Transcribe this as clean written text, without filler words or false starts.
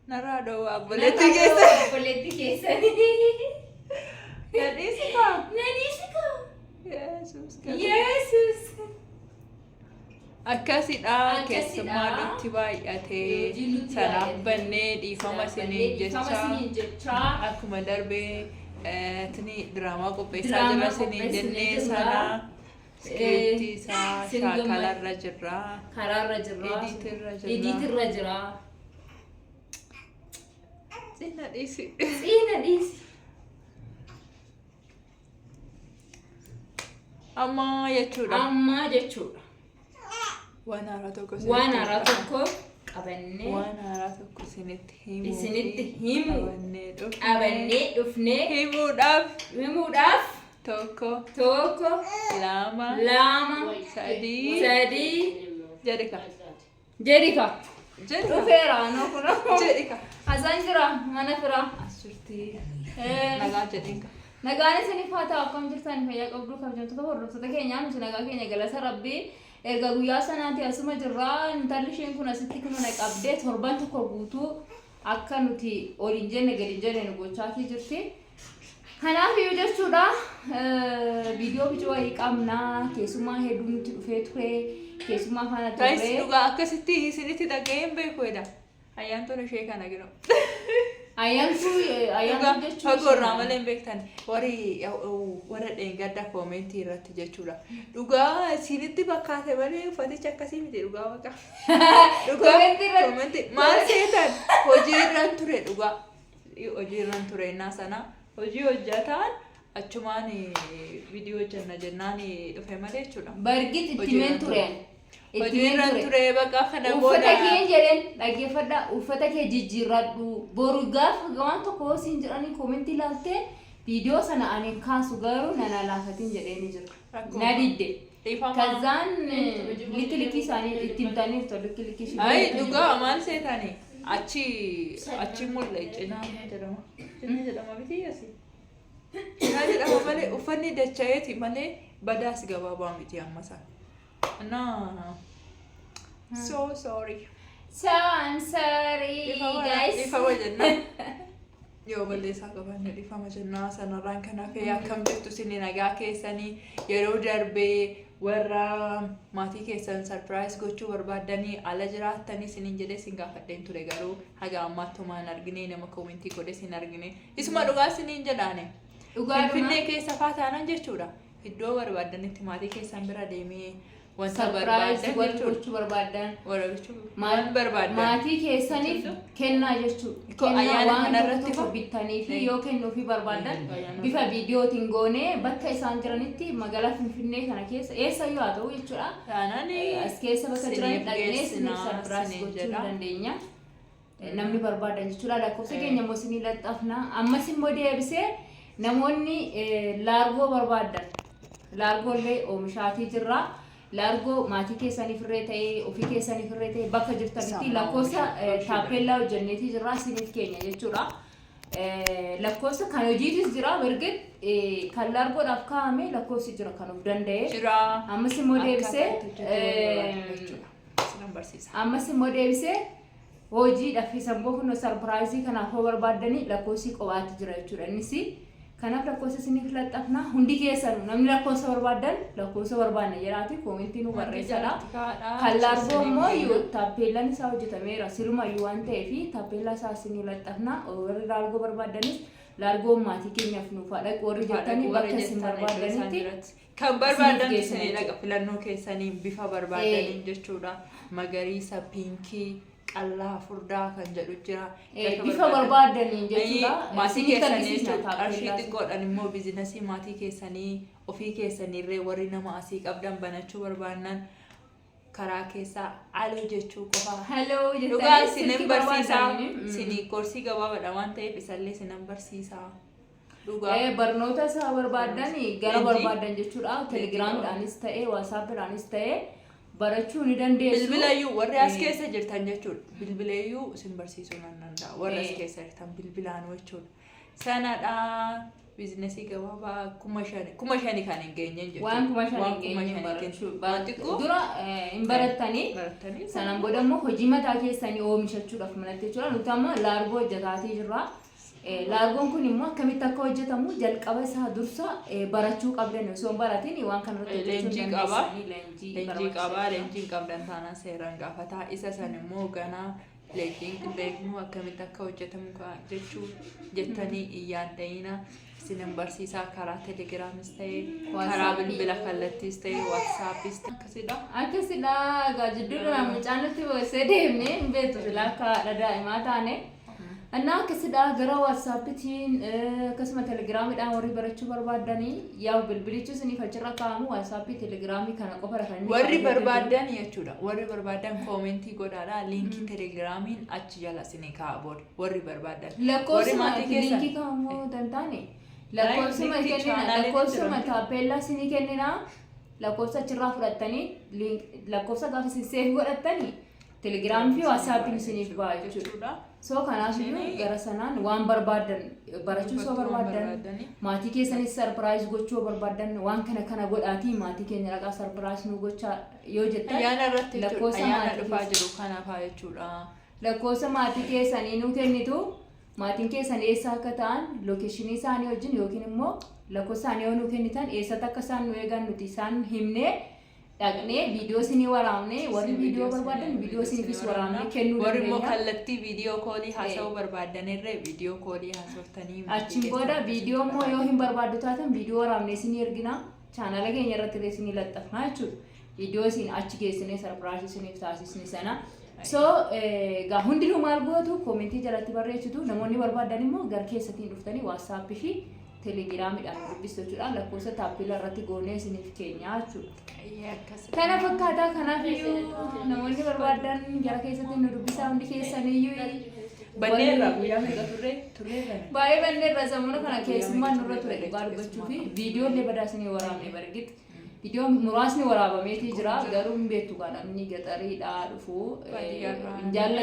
Narado abboletti keessa. Abboletti keessani. Nadhiisika. Nadhiisika. Yesus. Akkasidha keessumaa nutti baay'atee sanaaf bannee dhiifama isiniin jecha akkuma darbee tini diraamaa qopheessaa jira isiniin jennee sana skriptii isaa shaakalarra jirra. Karaarra jirra. Ediitirra jira. Xiina dhiisi. Amma jechuudha. Waan haaraa tokko qabannee waan haaraa tokko isinitti himu qabannee dhufnee himuudhaaf tokko lama sadii jedhika dhufeera nookuna jedhika asaan jira mana fira asirtii nagaa jedhinka nagaan isiniif haa ta'u akkam jirtan fayyaa qabdu kabajamtoota hordoftoota keenyaa nuti nagaa keenya galata rabbii erga guyyaa sanaati asuma jirra intalli isheen kun asitti kuma qabdee torban tokko guutuu akka nuti oliin jenne gadi jenne nu gochaatii jirti. Kanaaf yoo jechuudha viidiyoo bicha wayii qabnaa keessumaa hedduu nuti dhufee ture keessumaa faana ture. Taayis dhugaa akkasitti isinitti dhaga'een beekuudha. Ayyaantoon ishee kana jiru. Ayyaantu jechuudha. Fagoorraa malee hin beektan warra dheengadda koomentii irratti jechuudha. Dhugaa isinitti bakkaate malee uffaticha akkasii miti dhugaa baqa. Koomentii maal seetan hojiirran ture dhugaa. Hojiirran ture innaa sana hojii hojjataan achumaan viidiyoo hojjanna jennaan dhufe malee jechuudha. Bargit ittimeen tureen. Hojiirran ture bakka kana booda. Uffata kee jedheen dhaggeeffadha uffata kee jijjiirradhu boru gaafa waan tokko siin jedhanii koomentii ilaaltee viidiyoo sana ani kaasu garuu nana laafatiin jedheen jira. Na didde. Kazaan likki isaanii ittiin tanii likki shi. Ay dhugaa maal seetanii achi mulle cinaa jedhama. Cinaa jedhama biti yasi. Cinaa jedhama malee uffanni dacha'eeti malee badaas gabaabaa miti ammasa. No. So sorry. So I'm sorry, guys. If I wasn't, yoo balleessaa qabanne dhifama jennaa sanarraan kanaaf akkam jirtu isin nagaa keessanii yeroo darbee warra maatii keessan surprise gochuu barbaadanii ala jiraattanii isiniin jedhee isin gaafadheen ture garuu haga ammaattumaan argine nama koomentii godhe isin argine isuma dhugaa isiniin jedhaane Finfinnee keessa faataanan jechuudha iddoo barbaadanitti maatii keessan bira deemee wanta barbaadan gochuu barbaadan maal barbaadan maatii keessaniif kennaa jechuudha ayyaana kanarratti bittanii fi yoo kennuufi barbaadan bifa viidiyootiin goonee bakka isaan jiranitti magaalaa Finfinnee kana keessa eessa yoo haa ta'u jechuudha as keessa bakka jiran dhaqnee surprise gochuu dandeenya namni barbaadan jechuudha lakkoofsa keenya immoo isinii laxxafna ammas immoo deebisee namoonni laargoo barbaadan laargoollee oomishaatii jirra Largo maatii keessaniif irree ta'ee ofii keessaniif irree ta'ee bakka jirtanitti lakkoofsa taappellaa hojjenneetii jirra isiniif keenya jechuudha. Lakkoofsa kan hojiitis jira berget kan largoodhaaf kaa'ame lakkoofsi jira kan of danda'e. Ammas immoo deebisee hojiidhaaf isan boqonnoo sarpiraayizii kanaaf hoo barbaadanii lakkoofsi qobaatti jira jechuudha innis. Kanaaf lakkoofsa isiniif laxxafna hundi keessan namni lakkoofsa barbaadan lakkoofsa barbaanne jedhaati koomentii nu barreessadha. Kan largoo immoo yoo taappeellaan isaa hojjetameera sirumayyuu waan ta'eef taappeellaa isaa isinii laxxafna warri largoo barbaadanis largoo maatii keenyaaf nuuf haadha warri jettanii bakka isin barbaadanitti kan barbaadan isinii dhaqa filannoo keessanii bifa barbaadaniin jechuudha magariisa piinkii Allah furdaa kan jedhu jira bifa barbaadaniin jechuudha maatii keessanii qarshii xiqqoodhaan immoo biizinasii maatii keessanii ofii keessaniirree warri nama asii qabdan banachuu barbaadan karaa keessaa aloo jechuu qofa hello dhugaa isinin barsiisaa isinii koorsii gabaabaadha waan ta'eef isallee isinan barsiisaa dhugaa barnoota isaa barbaadan gara barbaadan jechuudha telegiraamidhaanis ta'ee waasaappiidhaanis ta'ee barachuu ni dandeessu bilbilayyuu warri as keessa jirtan jechuudha bilbilayyuu isin barsiisuu nan danda'a warri as keessa jirtan bilbilaan jechuudha sanadha biizinasii gabaabaa kuma shani kan hin geenye jechuudha. Waan kuma shani hin geenye barachuu dura hin barattanii sanaan booda immoo hojii mataa keessanii oomishachuudhaaf malatti jechuudha. Nuti amma laargoo hojjetaatii jirra. Laargoon kun immoo akkamitti akka hojjetamu jalqaba isaa dursa barachuu qabdan osoo hin baratiin waan kana irratti leenjii qabdan taanaan seeraan gaafataa isa san immoo ganaa beeknu akkamitti akka hojjetamu jechuu jettanii iyyaan ta'ina isin barsiisaa karaa telegiraamis ta'ee karaa bilbila kallattiis ta'ee waatsaappis akkasidha gaajidduudha mucaan nutti boosee deemnee hin beektu sila akka daa'imaa taane እና ከስዳ ገራ ዋትስአፕቲን ከስመ ቴሌግራሚidhaan warri barachuu barbaadanii yaa'u bilbilichi isin fajjira kaamu WhatsApp Telegram kana qofa rafanii warri barbaadan jechuudha warri barbaadan koomentii godhaadha linkii Telegramiin achi jala isin kaa'abood warri barbaadan lakkoofsa linkii kaamu dantaane lakkoofsa taappellaa isin kennina lakkoofsa achirraa fudhattanii lakkoofsa gaafa isin seef godhattanii Telegram fi WhatsApp isiniif ba'a jechuudha. So kanaaf gara sanaan waan barbaadan barachuu soo barbaadan maatii keessanis surprise gochuu barbaadan waan kana godhaatii maatii keenya dhaqaa surprise nu gochaa yoo jettan ayyaana irratti ayyaana dhufaa jiru kanaaf jechuudha. Lakkoofsa maatii keessanii nu kennitu maatiin keessan eessa akka ta'an lokeeshinii isaanii wajjin yookiin immoo lakkoofsa isaanii yoo nu kennitan eessatti akka isaan nu eegan nuti isaan himnee dhaqnee viidiyoo isinii waraabnee warri viidiyoo barbaadan viidiyoo isiniifis waraabnee kennuu warri immoo kallattii viidiyoo koolii haasa'uu barbaadan irree viidiyoo koolii haasoftanii achiin booda viidiyoo immoo yoo hin barbaaddu taatan viidiyoo waraabnee isinii ergina chaanala keenya irratti isinii laxxafna jechuudha viidiyoo isin achi geessinee sarpiraayis isiniif taasisni sana so gaa hundinuu maal gootu koomentii jalatti barreessitu namoonni barbaadan immoo gara keessatiin dhuftanii WhatsApp fi Telegiraamiidhaan dubbisachuudhaan lakkoofsa taappellaa irratti goonee isiniif keenya jechuudha. Kana fakkaataa kanaaf namoonni barbaadan gara keessatti nu dubbisaa hundi keessaniyyuu banneerra guyyaa meeqa turre baay'ee banneerra sammuna kana keessummaan nurra ture dhugaa dubbachuu fi viidiyoo illee badaa isinii waraabne bargit viidiyoo muraasni waraabameetii jira garuu hin beektu kan namni gaxariidhaa dhufu hin jaalladhu.